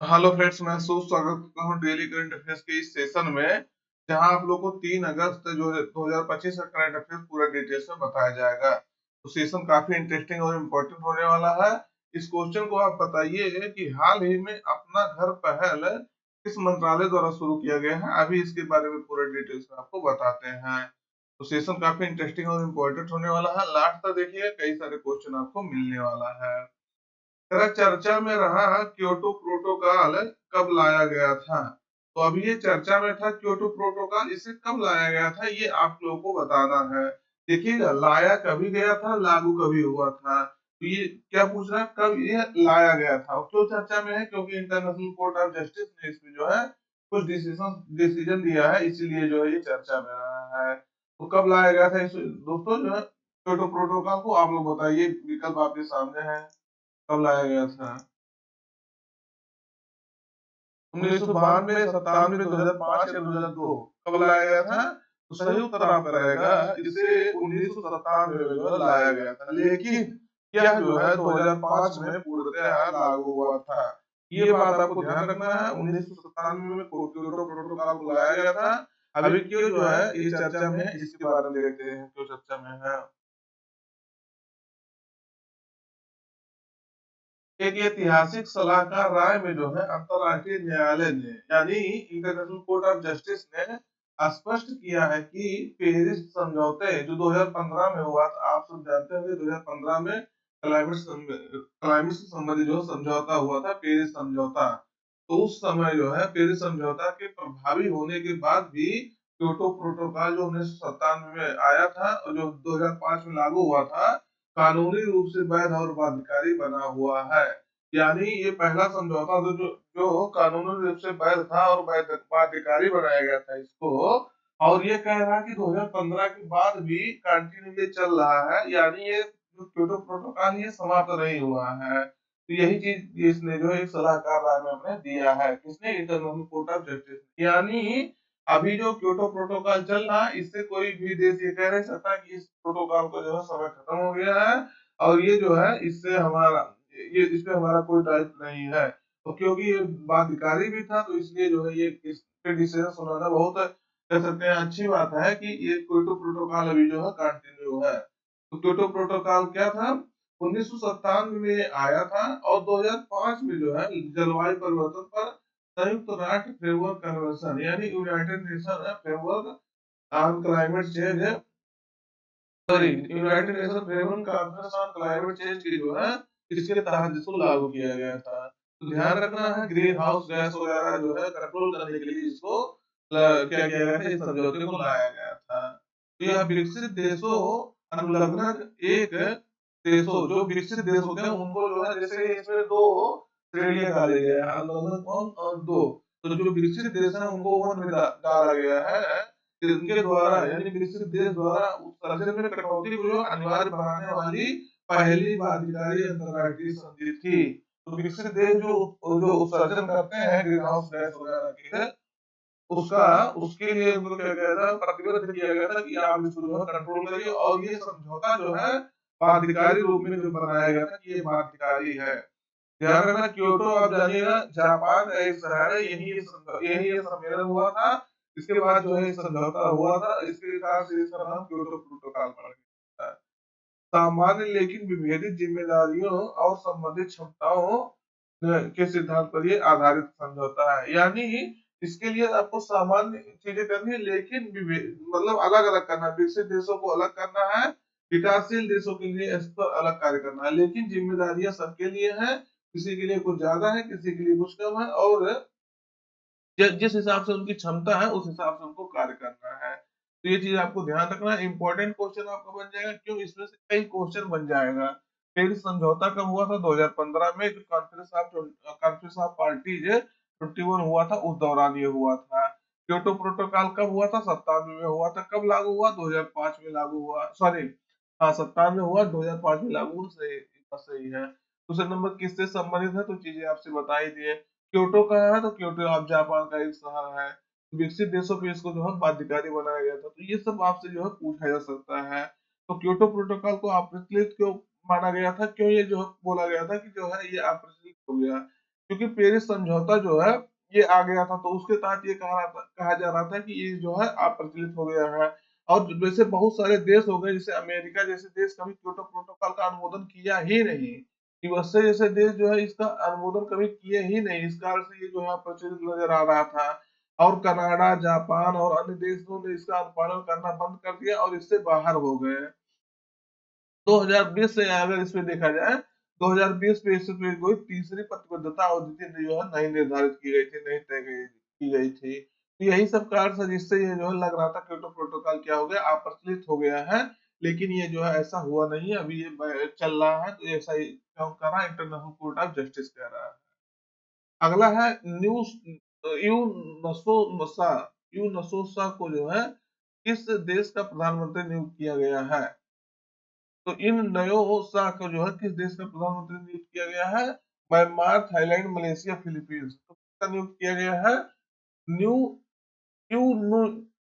Hello friends, मैं स्वागत करता हूँ डेली करंट अफेयर्स के इस सेशन में, जहां आप लोग को 3 अगस्त जो 2025 का करंट अफेयर्स पूरा डिटेल्स में बताया जाएगा। तो सेशन काफी इंटरेस्टिंग और इम्पोर्टेंट होने वाला है। इस क्वेश्चन को आप बताइए कि हाल ही में अपना घर पहल किस मंत्रालय द्वारा शुरू किया गया है। अभी इसके बारे में पूरा डिटेल्स में आपको बताते हैं। तो सेशन काफी इंटरेस्टिंग और इम्पोर्टेंट होने वाला है। लास्ट तक देखिए, कई सारे क्वेश्चन आपको मिलने वाला है। तरह चर्चा में रहा क्योटो प्रोटोकॉल कब लाया गया था। तो अभी ये चर्चा में था क्योटो प्रोटोकॉल, इसे कब लाया गया था ये आप लोगों को बताना है। देखिएगा, लाया कभी गया था, लागू कभी हुआ था। तो ये क्या पूछ रहा है, कब ये लाया गया था और क्यों चर्चा में है, क्योंकि इंटरनेशनल कोर्ट ऑफ जस्टिस ने इसमें जो है कुछ डिसीजन डिसीजन दिया है, इसीलिए जो है ये चर्चा में रहा है। तो कब लाया गया था इस दोस्तों जो है क्योटो प्रोटोकॉल को, आप लोग बताइए। विकल्प आपके सामने है, कब लाया गया था। 1992, 97, 2005 या 2002, कब लाया गया था। तो सही उत्तर आपका रहेगा, इसे 1997 में जो है लाया गया था, लेकिन यह जो है 2005 में पूर्णतः लागू हुआ था। ये बात आपको ध्यान रखना है। 1997 में क्योटो प्रोटोकॉल को लाया गया था। अभी क्यों जो है ये चर्चा में है, इसके बारे में देखते हैं क्यों चर्चा में है। एक ऐतिहासिक सलाहकार राय में जो है अंतरराष्ट्रीय न्यायालय ने, यानी इंटरनेशनल कोर्ट ऑफ जस्टिस ने स्पष्ट किया है कि पेरिस समझौते जो 2015 में हुआ था, आप सब जानते होंगे 2015 में क्लाइमेट से संबंधित जो समझौता हुआ था, पेरिस समझौता। तो उस समय जो है पेरिस समझौता के प्रभावी होने के बाद भी क्योटो प्रोटोकॉल जो 1997 में आया था और जो 2005 में लागू हुआ था, कानूनी रूप से वैध और बाध्यकारी बना हुआ है। यानी ये पहला समझौता जो जो जो कानूनी रूप से वैध था और बाध्यकारी बनाया गया था इसको। और ये कह रहा है कि 2015 के बाद भी कंटिन्यू ये चल रहा है, यानी ये जो क्योटो प्रोटोकॉल ये समाप्त नहीं हुआ है। तो यही चीज इसने जो है एक सलाहकार राय में हमने दिया है, किसने, इंटरनेशनल कोर्ट ऑफ जस्टिस। यानी अभी जो क्योटो प्रोटोकॉल चल रहा है, इससे कोई भी देश ये कह नहीं सकता कि इस प्रोटोकॉल को जो है समय खत्म हो गया है और ये जो है इससे हमारा ये इसमें हमारा कोई दायित्व नहीं है। तो क्योंकि ये बाध्यकारी भी था, तो इसलिए जो है ये इस पे डिसीजन सुनाना बहुत, कह सकते हैं, अच्छी बात है कि ये क्योटो प्रोटोकॉल अभी जो है कंटिन्यू है। तो क्योटो प्रोटोकॉल क्या था, 1997 में आया था और 2005 में जो है जलवायु परिवर्तन पर संयुक्त राष्ट्र फ्रेमवर्क कन्वेंशन, यानी United nation framework on climate change, sorry, United nation framework conference on climate change की जो है इसके तहत इसको लागू किया गया था। तो ध्यान रखना है, ग्रीन हाउस गैस वगैरह जो है कंट्रोल करने के लिए इसको क्या किया गया था, इस समझौते को लाया गया था। तो यह विकसित देशों अनुलग्नक एक देशों, जो विकसित देश होते हैं उनको जो है, जैसे इसमें दो श्रेणियां डाली गई है, अनुलग्नक वन और दो। तो जो विकसित देश है उनको वन में डाला गया है, इनके द्वारा यानी विकसित देश द्वारा उत्सर्जन में कटौती को जो अनिवार्य बनाने वाली पहली बाध्यकारी अंतर्राष्ट्रीय संधि थी। तो विकसित देश जो उत्सर्जन करते हैं ग्रीन हाउस गैस वगैरह के, उसका उसके लिए उनको क्या किया था, प्रतिबद्ध किया गया था कि आप इसको जो है कंट्रोल करिए। और ये समझौता जो है बाध्यकारी रूप में जो बनाया गया था कि ये बाध्यकारी है। ध्यान रखना, क्योटो आप जानिएगा जापान का एक शहर है, यही ये सम्मेलन हुआ था। इसके बाद जो है ये समझौता हुआ था, इसके कारण से इसका नाम क्योटो प्रोटोकॉल पड़ गया है। सामान्य लेकिन विभेदित जिम्मेदारियों और संबंधित क्षमताओं के सिद्धांत पर ये आधारित समझौता है। यानी इसके लिए आपको सामान्य चीजें करनी है, लेकिन मतलब अलग अलग करना है। विकसित देशों को अलग करना है, विकासशील देशों के लिए इस पर अलग कार्य करना है, लेकिन जिम्मेदारियां सबके लिए है। किसी के लिए कुछ ज्यादा है, किसी के लिए कुछ कम है, और जिस हिसाब से उनकी क्षमता है उस हिसाब से उनको कार्य करना है। तो ये चीज आपको ध्यान रखना है। इंपॉर्टेंट क्वेश्चन आपका बन जाएगा, क्यों, इसमें से कई क्वेश्चन बन जाएगा। पेरिस समझौता कब हुआ था, 2015 में, जो कॉन्फ्रेंस ऑफ पार्टीज 21 हुआ था, उस दौरान ये हुआ था। क्योटो प्रोटोकॉल कब हुआ था, 97 में हुआ था। कब लागू हुआ, 2005 में लागू हुआ, सॉरी, हाँ 97 में हुआ, 2005 में लागू हुआ। सही, बात सही है। दूसरा नंबर किससे संबंधित है, तो चीजें आपसे बता ही दिए। क्योटो का है, तो क्योटो अब जापान का एक शहर है। विकसित देशों पे इसको जो है बाध्यकारी बनाया गया था। तो ये सब आपसे जो है पूछा जा सकता है। तो क्योटो प्रोटोकॉल को अप्रचलित क्यों माना गया था, क्यों ये जो है बोला गया था कि जो है ये अप्रचलित हो गया। क्योंकि पेरिस समझौता जो है ये आ गया था, तो उसके तहत ये कहा जा रहा था कि ये जो है अप्रचलित हो गया है। और वैसे बहुत सारे देश हो गए, जैसे अमेरिका जैसे देश कभी क्योटो प्रोटोकॉल का अनुमोदन किया ही नहीं। यूएसए जैसे देश जो है इसका अनुमोदन कभी किए ही नहीं, इस कारण से ये जो है अप्रचलित नजर आ रहा था। और कनाडा, जापान और अन्य देशों ने इसका अनुपालन करना बंद कर दिया और इससे बाहर हो गए। 2020 से अगर इसमें देखा जाए, 2020 में इससे कोई तीसरी प्रतिबद्धता अवधि जो है नहीं निर्धारित की गई थी, नहीं तय की गई थी। तो यही सब कारण था जिससे ये जो है लग रहा था क्योटो प्रोटोकॉल क्या हो गया, अप्रचलित हो गया है। लेकिन ये जो है ऐसा हुआ नहीं है, अभी ये चल रहा है, तो ऐसा ही क्यों कर रहा है, इंटरनेशनल कोर्ट ऑफ जस्टिस कह रहा है। अगला है न्यू यू नसोसा यू नसोसा को जो है किस देश का प्रधानमंत्री नियुक्त किया गया है? तो इन नयो शाह को जो है किस देश का प्रधानमंत्री नियुक्त किया गया है? Myanmar, Thailand, Malaysia, Philippines. तो किसका नियुक्त किया गया है? न्यू यू नो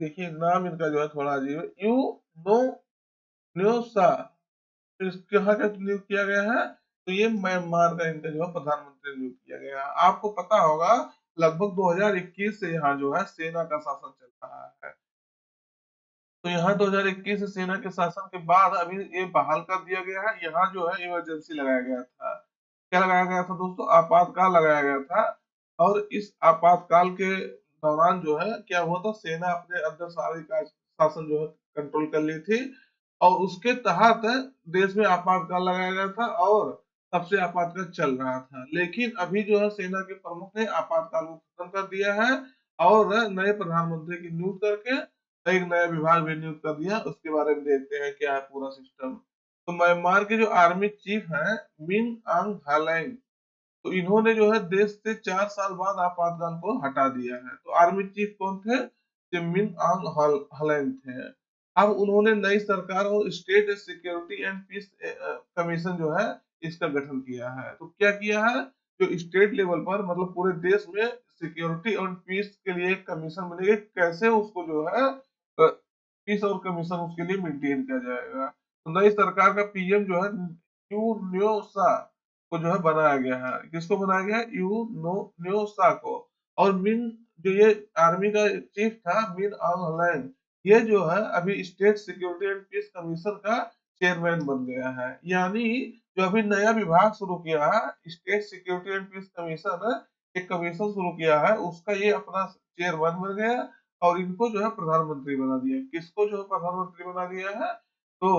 देखिए नाम इनका जो है थोड़ा अजीब है, यू नो न्यो शाह। तो कहाँ का नियुक्त किया गया है? तो ये म्यांमार का इनका जो है प्रधानमंत्री नियुक्त किया गया है। आपको पता होगा लगभग 2021 से यहाँ जो है सेना का शासन चल रहा है। तो यहाँ 2021 सेना के शासन के बाद अभी ये बहाल कर दिया गया है। यहाँ जो है इमरजेंसी लगाया गया था। क्या लगाया गया था दोस्तों? आपातकाल लगाया गया था। और इस आपातकाल के दौरान जो है क्या हुआ था, सेना अपने अंदर सारी का शासन जो है कंट्रोल कर ली थी। और उसके तहत देश में आपातकाल लगाया गया था और तब से आपातकाल चल रहा था। लेकिन अभी जो है सेना के प्रमुख ने आपातकाल को खत्म कर दिया है और नए प्रधानमंत्री की नियुक्त करके एक नया विभाग भी नियुक्त कर दिया। उसके बारे में देखते हैं क्या है पूरा सिस्टम। तो म्यांमार के जो आर्मी चीफ हैं, मिन आंग हलैंग, तो इन्होंने जो है देश से 4 साल बाद आपातकाल को हटा दिया है। तो आर्मी चीफ कौन थे? ये मिन आंग हलैंग थे। अब उन्होंने नई सरकार और state security and peace commission जो है इसका गठन किया है। तो क्या किया है, जो स्टेट लेवल पर मतलब पूरे देश में सिक्योरिटी और पीस के लिए एक कमीशन बनेगी, कैसे उसको जो है पीस और कमीशन उसके लिए मेंटेन किया जाएगा। तो नई सरकार का पीएम जो है यू न्यो सा को जो है बनाया गया है। किसको बनाया गया है? यू नो न्यो सा को। और मिन जो ये आर्मी का चीफ था, मिन आंग हलैंग, ये जो है अभी state security and peace commission का चेयरमैन बन गया है। यानी जो अभी नया विभाग शुरू किया है, state security and peace commission, एक कमीशन शुरू किया है, उसका ये अपना चेयरमैन बन गया। और इनको जो है प्रधानमंत्री बना दिया। किसको जो है प्रधानमंत्री बना दिया है? तो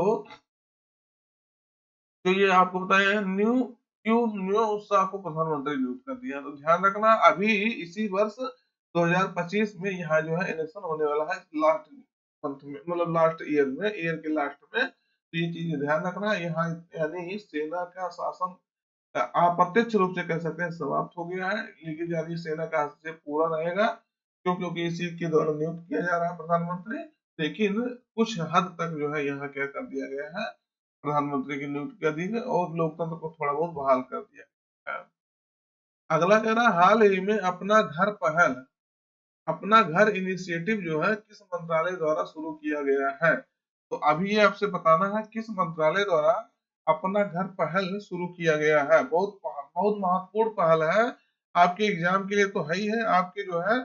जो ये आपको बताया है न्यू शाह को प्रधानमंत्री नियुक्त कर दिया। तो ध्यान रखना अभी इसी वर्ष 2025 में यहाँ जो है इलेक्शन होने वाला है, लास्ट मंथ में, मतलब लास्ट ईयर में, ईयर के लास्ट में। तो ये चीज ध्यान रखना यहाँ, यानी सेना का शासन अप्रत्यक्ष रूप से कह सकते हैं समाप्त हो गया है। लेकिन यानी सेना का हस्तक्षेप पूरा रहेगा, क्योंकि इसी के द्वारा नियुक्त किया जा रहा है प्रधानमंत्री। लेकिन कुछ हद तक जो है यहाँ क्या कर दिया गया है, प्रधानमंत्री की नियुक्ति कर दी है और लोकतंत्र को थोड़ा बहुत बहाल कर दिया है। अगला कह रहा है हाल ही में अपना घर इनिशिएटिव जो है किस मंत्रालय द्वारा शुरू किया गया है? तो अभी ये आपसे बताना है किस मंत्रालय द्वारा अपना घर पहल शुरू किया गया है। बहुत बहुत महत्वपूर्ण पहल है। आपके एग्जाम के लिए तो है ही है, आपके जो है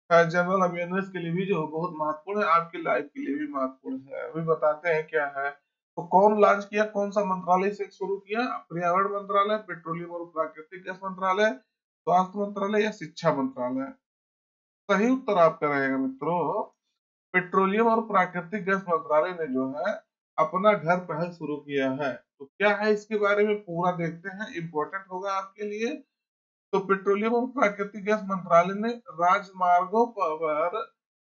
जनरल अवेयरनेस के लिए भी जो बहुत महत्वपूर्ण है, आपकी लाइफ के लिए भी महत्वपूर्ण है। अभी बताते हैं क्या है। तो कौन लॉन्च किया, कौन सा मंत्रालय से शुरू किया? पर्यावरण मंत्रालय, पेट्रोलियम और प्राकृतिक गैस मंत्रालय, स्वास्थ्य मंत्रालय या शिक्षा मंत्रालय? सही उत्तर आपका रहेगा मित्रों, पेट्रोलियम और प्राकृतिक गैस मंत्रालय ने जो है अपना घर पहल शुरू किया है। तो क्या है इसके बारे में पूरा देखते हैं, इंपॉर्टेंट होगा आपके लिए। तो पेट्रोलियम और प्राकृतिक गैस मंत्रालय ने राजमार्गों पर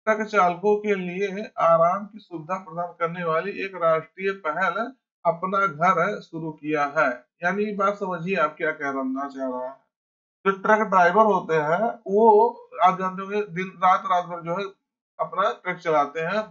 ट्रक चालकों के लिए आराम की सुविधा प्रदान करने वाली एक राष्ट्रीय पहल अपना घर शुरू किया है। यानी ये बात समझिए आप क्या कहना चाह रहा है। जो ट्रक ड्राइवर होते हैं वो, आप जानते होंगे, दिन रात रात भर जो है अपना ट्रक चलाते हैं,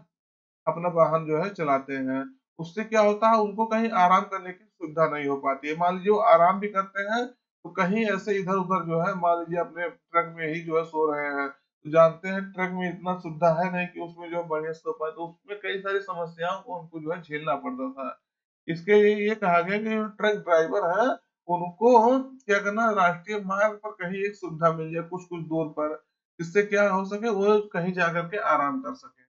अपना वाहन जो है चलाते हैं। उससे क्या होता है, उनको कहीं आराम करने की सुविधा नहीं हो पाती है। मान लीजिए वो आराम भी करते हैं तो कहीं ऐसे इधर उधर जो है, मान लीजिए अपने ट्रक में ही जो है सो रहे हैं, तो जानते हैं ट्रक में इतना सुविधा है नहीं कि उसमें जो है बढ़िया सो पाए, तो उसमें कई सारी समस्याओं को उनको जो है झेलना पड़ता था। इसके लिए ये कहा गया कि जो ट्रक ड्राइवर है उनको क्या करना, राष्ट्रीय मार्ग पर कहीं एक सुविधा मिल जाए कुछ कुछ दूर पर, जिससे क्या हो सके वो कहीं जा करके आराम कर सके,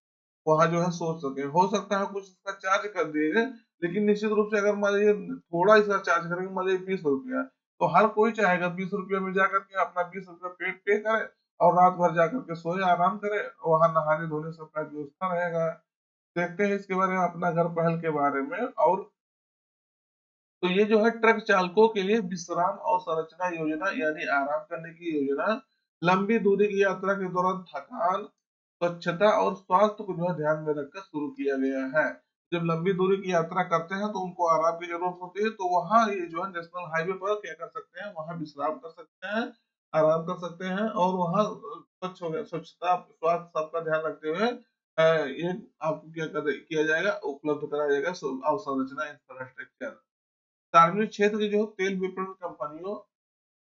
वहां जो है सोच सके। हो सकता है कुछ इसका चार्ज कर दिए, लेकिन निश्चित रूप से अगर मान लीजिए थोड़ा इसका चार्ज करेंगे, मान लीजिए 20 रुपया, तो हर कोई चाहेगा 20 रुपया में जाकर के अपना 20 रुपया पे करे और रात भर जाकर के सोए आराम करे, वहां नहाने धोने सब का व्यवस्था रहेगा। देखते हैं इसके बारे में अपना घर पहल के बारे में। और तो ये जो है ट्रक चालकों के लिए विश्राम और संरचना योजना यानी आराम करने की योजना, लंबी दूरी की यात्रा के दौरान थकान, स्वच्छता और स्वास्थ्य को जो है ध्यान में रखकर शुरू किया गया है। जब लंबी दूरी की यात्रा करते हैं तो उनको आराम की जरूरत होती है, तो वहाँ ये जो है नेशनल हाईवे पर क्या कर सकते हैं, वहाँ विश्राम कर सकते हैं, आराम कर सकते हैं, और वहाँ स्वच्छ हो गया, स्वच्छता स्वास्थ्य सबका ध्यान रखते हुए ये आपको किया जाएगा, उपलब्ध कराया जाएगा अवसंरचना इंफ्रास्ट्रक्चर। सार्वजनिक क्षेत्र की जो तेल विपणन कंपनियों,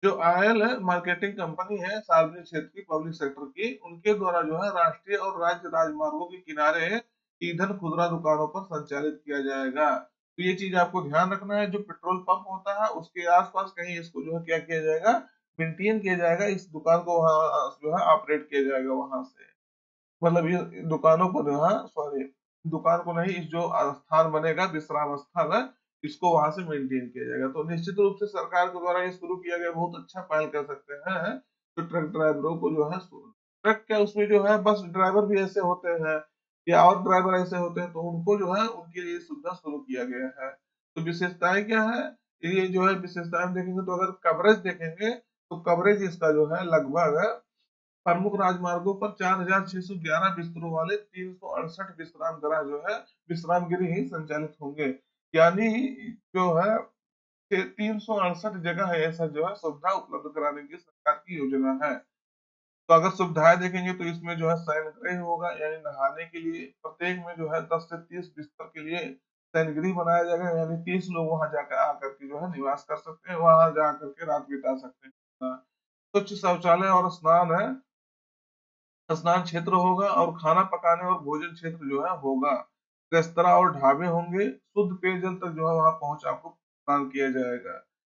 जो ऑयल मार्केटिंग कंपनी है सार्वजनिक क्षेत्र की, पब्लिक सेक्टर की, उनके द्वारा जो है राष्ट्रीय और राज्य राजमार्गों के किनारे ईंधन खुदरा दुकानों पर संचालित किया जाएगा। तो ये चीज आपको ध्यान रखना है, जो पेट्रोल पंप होता है उसके आसपास कहीं इसको जो है क्या किया जाएगा, मेंटेन किया जाएगा, इस दुकान को वहां जो है ऑपरेट किया जाएगा वहां से। मतलब ये दुकानों को जो है, सॉरी, दुकान को नहीं, इस जो स्थान बनेगा विश्राम स्थल है, इसको वहां से मेंटेन किया जाएगा। तो निश्चित रूप से सरकार के द्वारा ये शुरू किया गया बहुत अच्छा पहल कर सकते हैं, तो ट्रक ड्राइवरों को जो है, ट्रक क्या उसमें जो है बस ड्राइवर भी ऐसे होते हैं या और ड्राइवर ऐसे होते हैं, तो उनको जो है उनके लिए सुविधा शुरू किया गया है। तो विशेषताएं क्या है, ये जो है विशेषताएं देखेंगे तो अगर कवरेज देखेंगे तो कवरेज इसका जो है लगभग प्रमुख राजमार्गों पर 4,611 बिस्तरों वाले 368 विश्राम गृह जो है, विश्राम गृह ही संचालित होंगे। यानी जो है 368 जगह है ऐसा जो है सुविधा उपलब्ध कराने की सरकार की योजना है। तो अगर सुविधाएं देखेंगे तो इसमें जो है शयन गृह होगा, यानी नहाने के लिए प्रत्येक में जो है 10 से 30 बिस्तर के लिए शयन गृह बनाया जाएगा, यानी 30 लोग वहां जाकर आकर के जो है निवास कर सकते हैं, वहां जाकर के रात बिता सकते हैं। स्वच्छ शौचालय और स्नान है, स्नान क्षेत्र होगा, और खाना पकाने और भोजन क्षेत्र जो है होगा। रेस्तरा और ढाबे होंगे, शुद्ध पेयजल तक जो है वहां पहुंच आपको प्रदान किया जाएगा।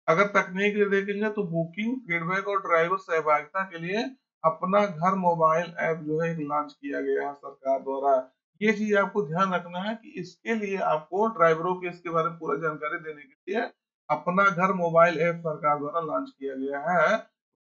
अगर तकनीक ले देखेंगे तो बुकिंग, फीडबैक और ड्राइवर सहभागिता के लिए अपना घर मोबाइल ऐप जो है एक लॉन्च किया गया है सरकार द्वारा। ये चीज आपको ध्यान रखना है कि इसके लिए आपको ड्राइवरों के इसके बारे में पूरा जानकारी देने के लिए अपना घर मोबाइल ऐप सरकार द्वारा लॉन्च किया गया है,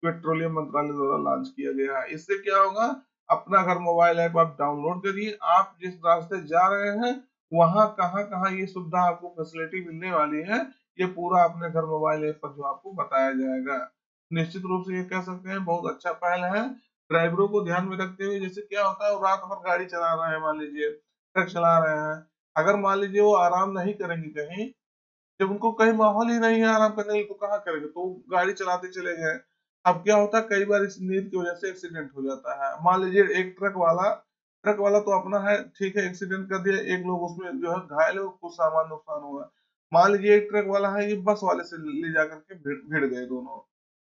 पेट्रोलियम मंत्रालय द्वारा लॉन्च किया गया है। इससे क्या होगा, अपना घर मोबाइल ऐप आप डाउनलोड करिए, आप जिस रास्ते जा रहे हैं वहां कहाँ कहाँ ये सुविधा आपको फैसिलिटी मिलने वाली है, ये पूरा अपने घर मोबाइल ऐप पर जो आपको बताया जाएगा। निश्चित रूप से ये कह सकते हैं बहुत अच्छा पहल है। ड्राइवरों को ध्यान में रखते हुए, जैसे क्या होता है वो रात भर गाड़ी चला रहे हैं, मान लीजिए ट्रक चला रहे हैं, अगर मान लीजिए वो आराम नहीं करेंगे कहीं, जब उनको कहीं माहौल ही नहीं है आराम करने के लिए, तो कहाँ करेंगे, तो गाड़ी चलाते चले गए। अब क्या होता है कई बार इस नींद की वजह से एक्सीडेंट हो जाता है। मान लीजिए एक ट्रक वाला तो अपना है, ठीक है, एक्सीडेंट कर दिया, एक लोग उसमें जो है घायल हो, कुछ सामान नुकसान हुआ। मान लीजिए एक ट्रक वाला है, ये बस वाले से ले जाकर के भिड़ गए दोनों।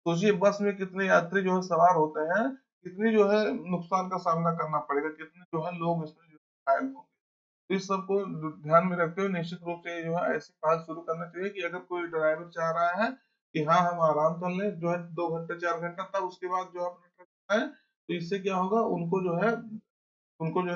सोचिए बस में कितने यात्री जो है सवार होते हैं, कितनी जो है नुकसान का सामना करना पड़ेगा, कितने जो है लोग इसमें जो है घायल होंगे। तो इस सबको ध्यान में रखते हुए निश्चित रूप से जो है ऐसी पहल शुरू करना चाहिए कि अगर कोई ड्राइवर चाह रहा है कि हाँ हम आराम कर लें जो है 2 घंटे 4 घंटा, तब उसके बाद जो है अपना ट्रक है, तो इससे क्या होगा, उनको जो है, उनको जो